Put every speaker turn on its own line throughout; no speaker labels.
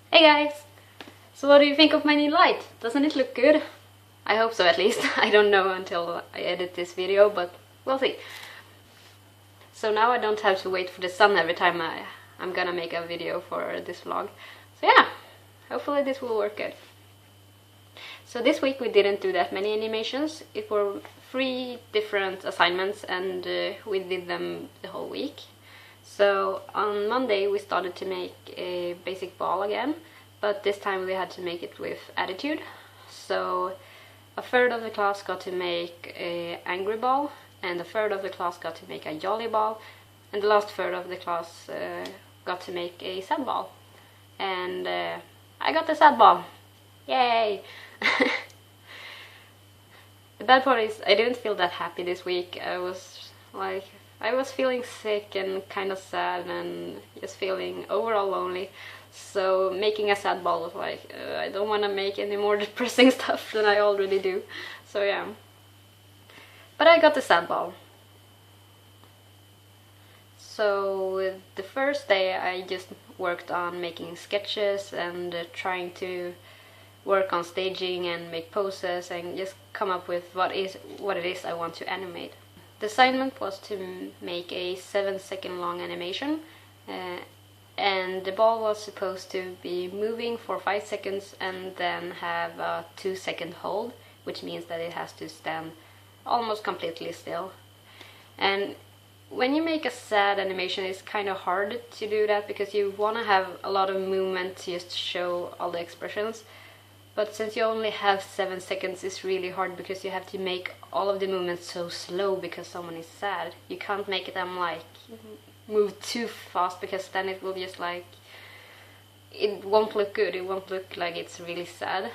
Hey guys! So what do you think of my new light? Doesn't it look good? I hope so, at least. I don't know until I edit this video, but we'll see. So now I don't have to wait for the sun every time I'm gonna make a video for this vlog. So yeah, hopefully this will work good. So this week we didn't do that many animations. It were 3 different assignments and we did them the whole week. So on Monday we started to make a basic ball again, but this time we had to make it with attitude. So a third of the class got to make an angry ball, and a third of the class got to make a jolly ball, and the last third of the class got to make a sad ball. And I got the sad ball! Yay! The bad part is I didn't feel that happy this week. I was feeling sick and kind of sad and just feeling overall lonely. So making a sad ball was like, I don't want to make any more depressing stuff than I already do. So yeah. But I got the sad ball. So the first day I just worked on making sketches and trying to work on staging and make poses and just come up with what it is I want to animate. The assignment was to make a 7-second long animation, and the ball was supposed to be moving for 5 seconds and then have a 2-second hold, which means that it has to stand almost completely still. And when you make a sad animation, it's kind of hard to do that because you want to have a lot of movement to just show all the expressions. But since you only have 7 seconds, it's really hard because you have to make all of the movements so slow because someone is sad. You can't make them like move too fast because then it will just like, it won't look good. It won't look like it's really sad.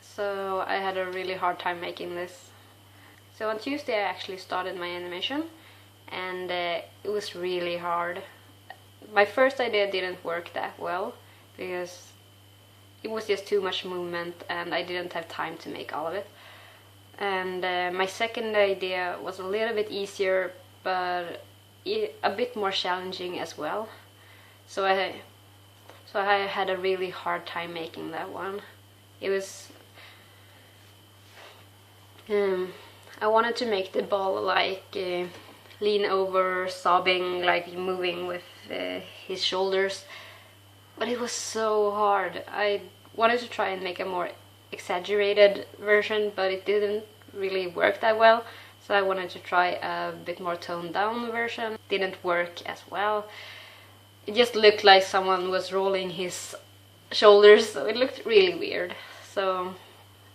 So I had a really hard time making this. So on Tuesday I actually started my animation, and it was really hard. My first idea didn't work that well because it was just too much movement and I didn't have time to make all of it. And my second idea was a little bit easier, but a bit more challenging as well. So I had a really hard time making that one. It was I wanted to make the ball like lean over, sobbing, like moving with his shoulders. But it was so hard. I wanted to try and make a more exaggerated version, but it didn't really work that well. So I wanted to try a bit more toned down version. Didn't work as well. It just looked like someone was rolling his shoulders, so it looked really weird. So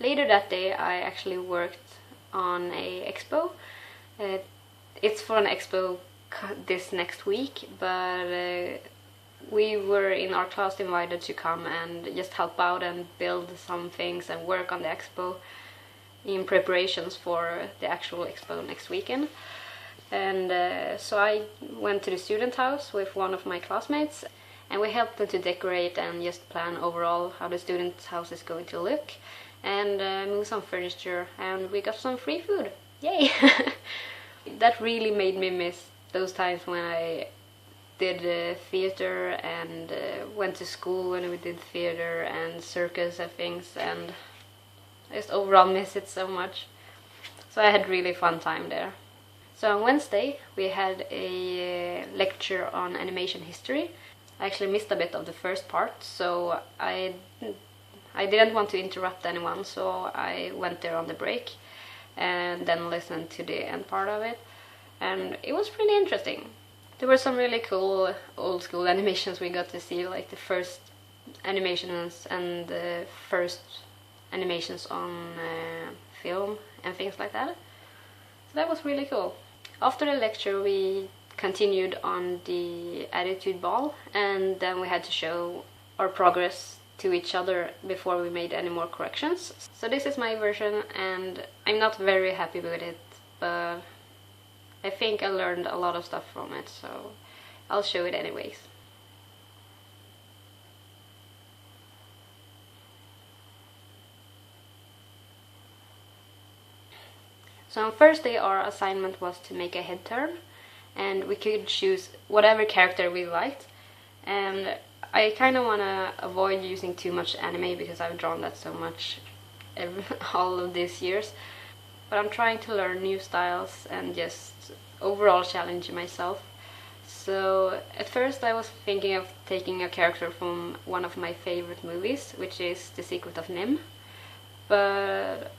later that day I actually worked on a expo. It's for an expo this next week, but we were in our class invited to come and just help out and build some things and work on the expo in preparations for the actual expo next weekend. And so I went to the student house with one of my classmates, and we helped them to decorate and just plan overall how the student house is going to look, and move some furniture, and we got some free food. Yay! That really made me miss those times when I did theater and went to school when we did theater and circus and things, and I just overall miss it so much. So I had really fun time there. So on Wednesday we had a lecture on animation history. I actually missed a bit of the first part, so I didn't want to interrupt anyone, so I went there on the break and then listened to the end part of it, and it was pretty interesting. There were some really cool old school animations we got to see, like the first animations and the first animations on film and things like that. So that was really cool. After the lecture we continued on the attitude ball, and then we had to show our progress to each other before we made any more corrections. So this is my version, and I'm not very happy with it, but I think I learned a lot of stuff from it, so I'll show it anyways. So on Thursday our assignment was to make a head turn, and we could choose whatever character we liked, and I kind of want to avoid using too much anime because I've drawn that so much all of these years. But I'm trying to learn new styles and just overall challenge myself. So at first I was thinking of taking a character from one of my favorite movies, which is The Secret of Nim. But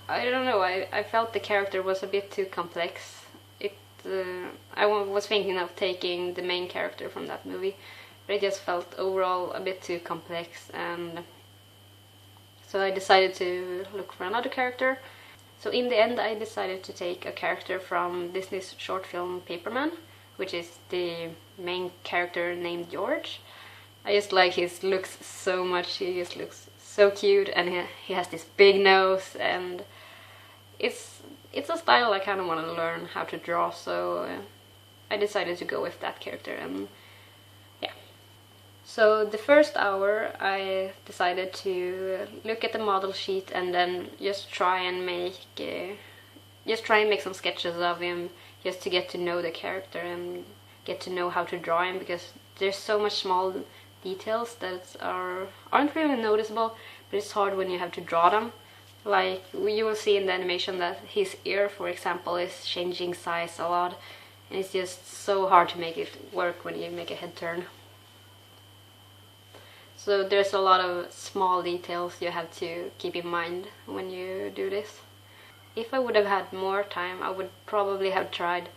I don't know, I felt the character was a bit too complex. I was thinking of taking the main character from that movie, but it just felt overall a bit too complex, and so I decided to look for another character. So in the end I decided to take a character from Disney's short film Paperman, which is the main character named George. I just like his looks so much, he just looks so cute, and he has this big nose, and it's a style I kind of want to learn how to draw, so I decided to go with that character, and yeah. So the first hour I decided to look at the model sheet and then just try and make some sketches of him, just to get to know the character and get to know how to draw him, because there's so much small details that aren't really noticeable, but it's hard when you have to draw them. Like, you will see in the animation that his ear, for example, is changing size a lot, and it's just so hard to make it work when you make a head turn. So there's a lot of small details you have to keep in mind when you do this. If I would have had more time, I would probably have tried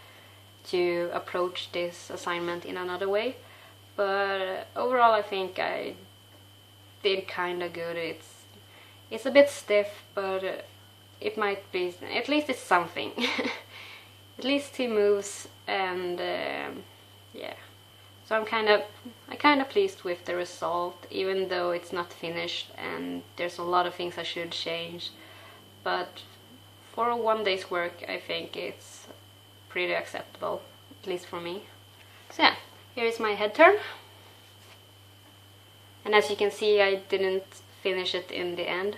to approach this assignment in another way, but overall I think I did kinda good. It's a bit stiff, but it might be, at least it's something. At least he moves, and yeah. So I'm kind of pleased with the result, even though it's not finished and there's a lot of things I should change. But for one day's work, I think it's pretty acceptable, at least for me. So yeah, here is my head turn. And as you can see, I didn't finish it in the end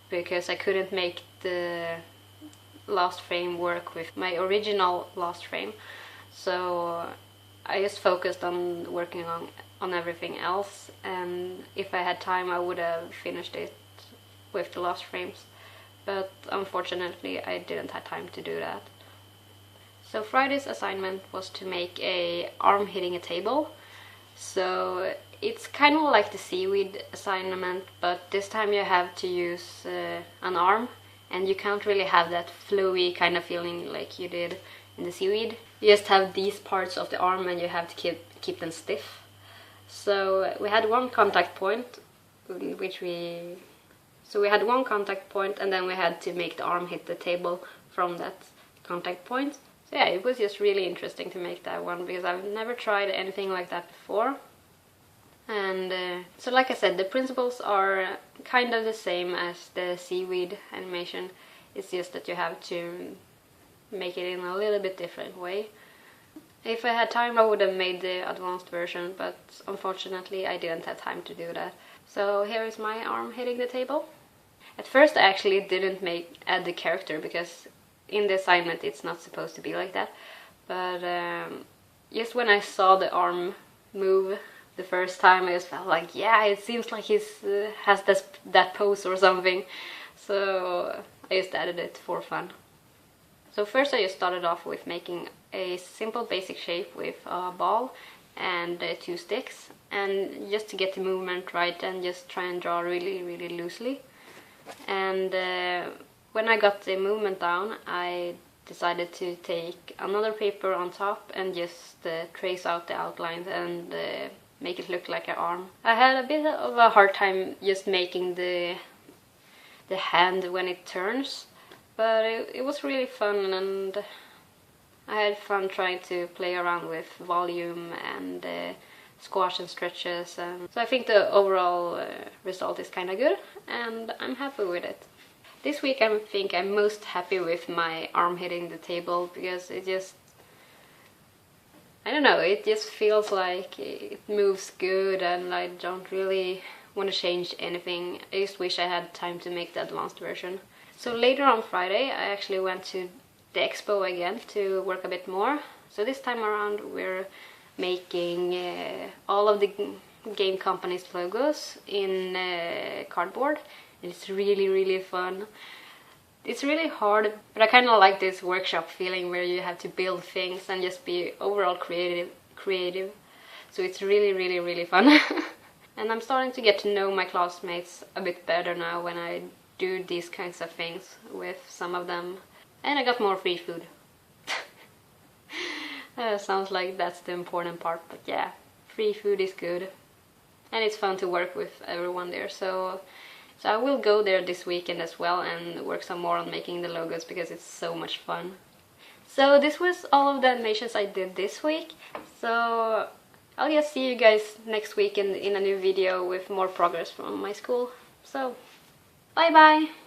because I couldn't make the last frame work with my original last frame. So I just focused on working on everything else, and if I had time I would have finished it with the last frames, but unfortunately I didn't have time to do that. So Friday's assignment was to make a arm hitting a table. So it's kind of like the seaweed assignment, but this time you have to use an arm, and you can't really have that flowy kind of feeling like you did in the seaweed. You just have these parts of the arm and you have to keep them stiff. So we had one contact point, and then we had to make the arm hit the table from that contact point. So yeah, it was just really interesting to make that one, because I've never tried anything like that before. And so like I said, the principles are kind of the same as the seaweed animation. It's just that you have to make it in a little bit different way. If I had time I would have made the advanced version, but unfortunately I didn't have time to do that. So here is my arm hitting the table. At first I actually didn't add the character, because in the assignment it's not supposed to be like that. But just when I saw the arm move the first time, I just felt like, yeah, it seems like he has that pose or something. So I just added it for fun. So first I just started off with making a simple basic shape with a ball and 2 sticks, and just to get the movement right and just try and draw really, really loosely. And when I got the movement down, I decided to take another paper on top and just trace out the outlines and make it look like an arm. I had a bit of a hard time just making the hand when it turns, but it was really fun, and I had fun trying to play around with volume and squash and stretches, and so I think the overall result is kind of good, and I'm happy with it. This week I think I'm most happy with my arm hitting the table, because it just, I don't know, it just feels like it moves good, and I don't really want to change anything. I just wish I had time to make the advanced version. So later on Friday I actually went to the expo again to work a bit more. So this time around we're making all of the game companies' logos in cardboard. And it's really fun. It's really hard, but I kind of like this workshop feeling where you have to build things and just be overall creative. So it's really fun. And I'm starting to get to know my classmates a bit better now when I do these kinds of things with some of them. And I got more free food. Sounds like that's the important part, but yeah, free food is good. And it's fun to work with everyone there, so I will go there this weekend as well and work some more on making the logos because it's so much fun. So this was all of the animations I did this week. So I'll just see you guys next week in a new video with more progress from my school. So bye bye!